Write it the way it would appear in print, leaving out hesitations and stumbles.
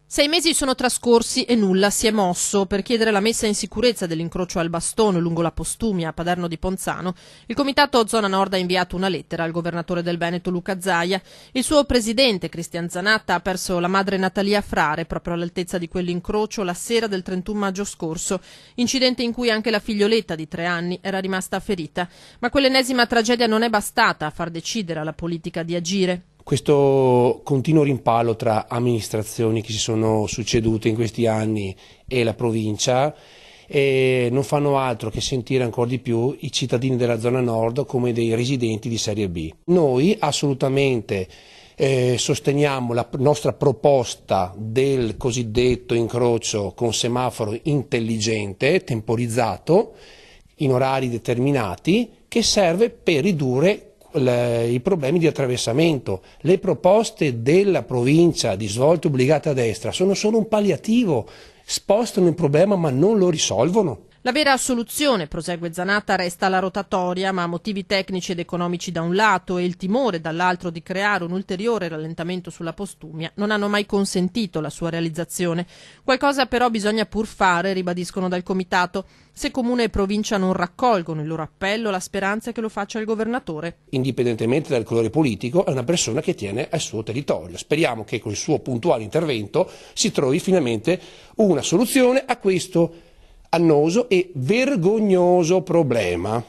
6 mesi sono trascorsi e nulla si è mosso. Per chiedere la messa in sicurezza dell'incrocio al Bastone lungo la Postumia a Paderno di Ponzano, il Comitato Zona Nord ha inviato una lettera al governatore del Veneto Luca Zaia. Il suo presidente Cristian Zanatta ha perso la madre Natalia Frare proprio all'altezza di quell'incrocio la sera del 31 maggio scorso, incidente in cui anche la figlioletta di 3 anni era rimasta ferita. Ma quell'ennesima tragedia non è bastata a far decidere alla politica di agire. Questo continuo rimpallo tra amministrazioni che si sono succedute in questi anni e la provincia non fanno altro che sentire ancora di più i cittadini della zona nord come dei residenti di serie B. Noi assolutamente sosteniamo la nostra proposta del cosiddetto incrocio con semaforo intelligente, temporizzato, in orari determinati, che serve per ridurre i problemi di attraversamento. Le proposte della provincia di svolta obbligata a destra sono solo un palliativo, spostano il problema ma non lo risolvono. La vera soluzione, prosegue Zanatta, resta la rotatoria, ma motivi tecnici ed economici da un lato e il timore dall'altro di creare un ulteriore rallentamento sulla Postumia non hanno mai consentito la sua realizzazione. Qualcosa però bisogna pur fare, ribadiscono dal Comitato. Se Comune e Provincia non raccolgono il loro appello, la speranza è che lo faccia il governatore. Indipendentemente dal colore politico, è una persona che tiene al suo territorio. Speriamo che con il suo puntuale intervento si trovi finalmente una soluzione a questo annoso e vergognoso problema.